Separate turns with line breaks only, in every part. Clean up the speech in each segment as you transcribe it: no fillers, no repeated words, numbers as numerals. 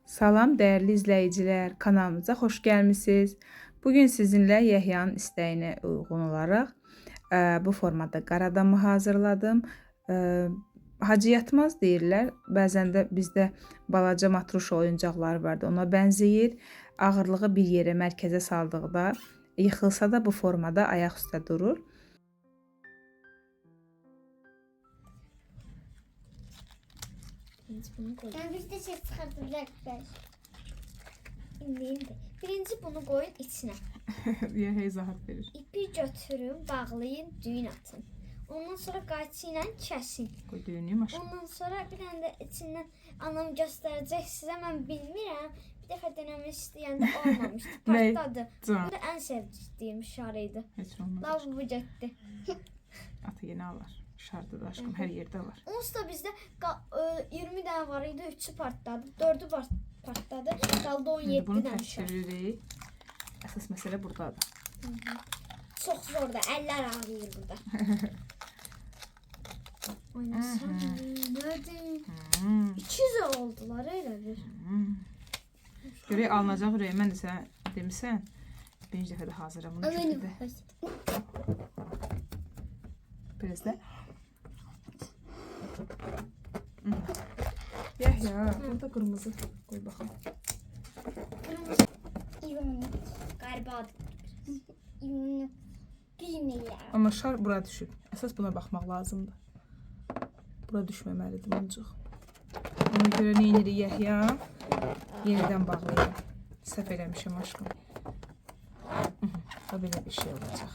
Salam değerli izleyiciler, kanalımıza hoş gelmişsiniz. Bugün sizinle Yahya'nın isteğine uygun olarak bu formada qaradamı hazırladım. Hacı yatmaz deyirlər. Bəzən də bizdə balaca matruş oyuncaqlar vardı. Ona bənzəyir. Ağırlığı bir yerə mərkəzə saldıqda yıxılsa da bu formada ayaq üstə durur.
Ben bir de şey çıkartacak ben. İndi. Birinci bunu koyun içine.
Yahya izahat verir.
İpi götürün, bağlayın, düğün atın. Ondan sonra qayçı ilə kəsin.
Qoy düyünlüyüm aşkım.
Ondan sonra bir dənə də içindən anam göstərəcək sizə. Mən bilmirəm. Bir dəfə denemək istəyəndə olmamışdı. Partladı. Bu da ən sevdiyim şarıydı.
Heç olmaz.
Lavabo getdi.
Atı yeni alar. Şardı da aşkım, her yerde var.
Onsuz da bizdə 20 dənə var idi, 3'ü partladı, 4'ü partladı, qaldı 17
Bunu
dənə.
təşkiririk. Əsas məsələ buradadır.
Çox zordur, əllər ağrıyır burada. Oynasam, nədir? 200 oldular elə bir.
Görək alınacaq ürək. Mən də sənə demişsən. Birinci dəfə də hazıram bunu küfrdə. Biraz da. Yahya, burada qırmızı. Qoy baxım.
Qəribə adı. Bilmirəm.
Amma şar bura düşüb. Əsas buna baxmaq lazımdır. Bura düşməməlidir ancaq. Ona görə nə edirik Yahya? Yenidən bağlayayım. Səhv eləmişəm aşkım. O belə bir şey olacaq.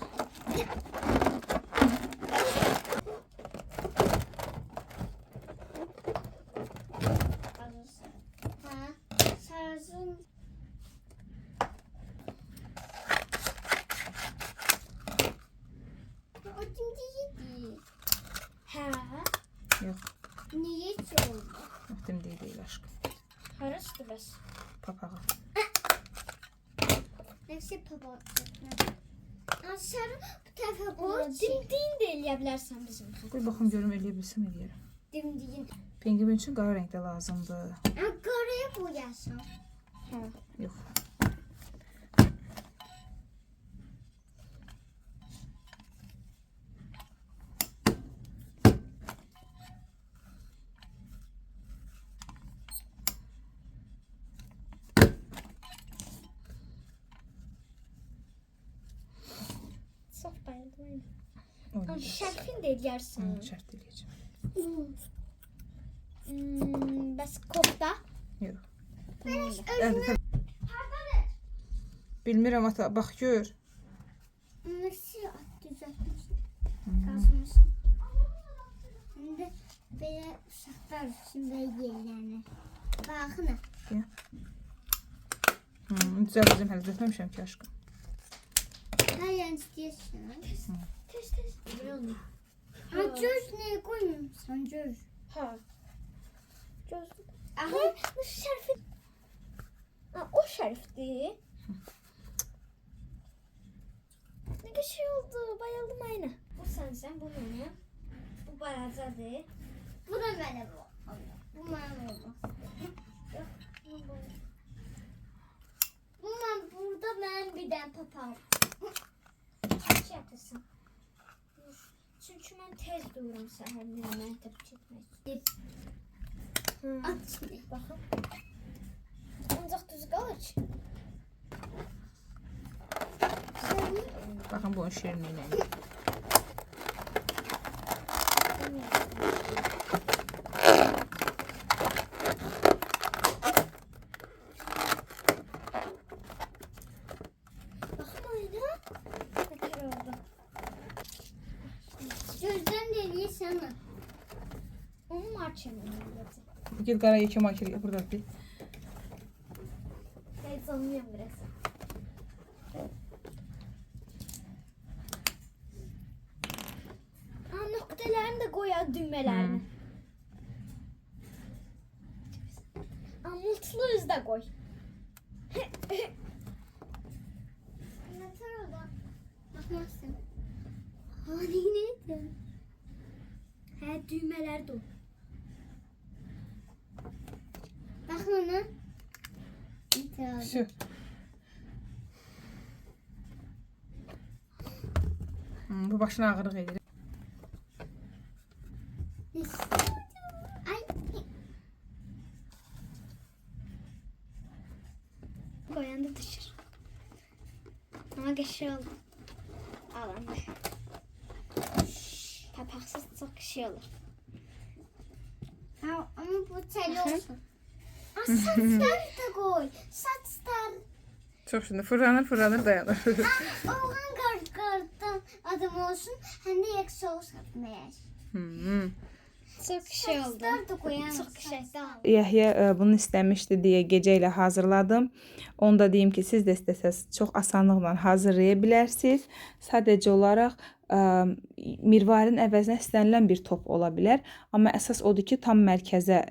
Yox.
Niyə ki oldu?
Vaxtım deyil aşkım.
Harasıdır bəs?
Papağa.
Nəsə papağa. Sən bu tərəfə qoy. Dimdiyin də eləyə bilərsən bizim.
Qoy baxım görüm eləyə bilsəm eləyərəm.
Dimdiyin.
Penguin üçün qara rəngdə lazımdır.
Qaraya boyasan. Hə.
Yox.
Çox bayıldım. Şərfin də eləyərsən.
Şərt eləyəcəm.
Bəs kofta?
Yox.
Hardadır?
Bilmirəm ata, bax gör.
Nasıl düzəltmişsin? Qazmışsın. İndi belə uşaqlar üçün belə yerlənir. Baxın.
Düzələcəm, hələ düzəltməmişəm ki aşkım.
Hər yan istəyirsən. Tez. Ha, göz nəyə qoymuşsan, göz? Ha. Göz. Aha, bu şərfi. Ha, o şərfdir. Ne kadar şey oldu, bayıldım aynı. Bu sensen, bu benim. Bu balacadır. Bu da benim bu. Bu benim oldu. Bu ben burada ben bir tane papağan. Şey yapıyorsun. Çünkü ben tez dururum səhərdən məktəb getmək. At şimdi. Baxın. Ancaq düz qalır ki.
Baxın bunun şirinliyinə.
Baxın ayna. Ne kadar oldu. Gözden de eləyirsən. Onu marçanın eləyəcək.
Gel qara yekə makir burada bir.
Heyecanlıyım biraz. Noktalarını da koyar düğmelerini. Mutlu yüz de koy. Yeter orada. Bakmazsın. Hani neydi? He düğmeler de o. Bakın ona.
Şu. Bu başına ağırlıq edir.
Ay. Koyanda düşür. Ama geçiyor oldu. Alanda. Papaksız çok şey olur. Ama bu tel olsun. Saçlar da koy. Saçlar.
Çox şimdi fırlanır dayanır.
Oğlan qardan adam olsun. Hem de yak soğuk satmayar. Çok şey oldu. Saçlar da koyan. Çok şey daha.
Yahya bunu istəmişdi deyə gecə ilə hazırladım. Onu da deyim ki, siz də istəsəz çox asanlıqla hazırlaya bilərsiniz. Sadəcə olaraq mirvarin əvəzinə istənilən bir top ola bilər. Amma əsas odur ki, tam mərkəzə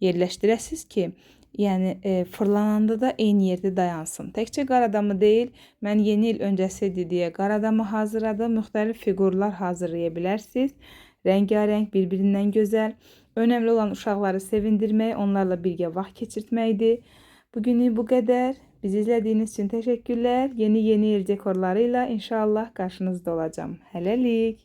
yerləşdirəsiniz ki, yəni fırlananda da eyni yerdə dayansın. Təkcə qaradamı deyil, mən yeni il öncəsi idi deyə qaradamı hazırladım. Müxtəlif fiqurlar hazırlaya bilərsiniz. Rəngarəng, bir-birindən gözəl. Önəmli olan uşaqları sevindirmək, onlarla birgə vaxt keçirtməkdir. Bugünlük bu qədər. Bizi izlədiyiniz üçün təşəkkürlər. Yeni il dekorlarıyla inşallah qarşınızda olacağım. Hələlik.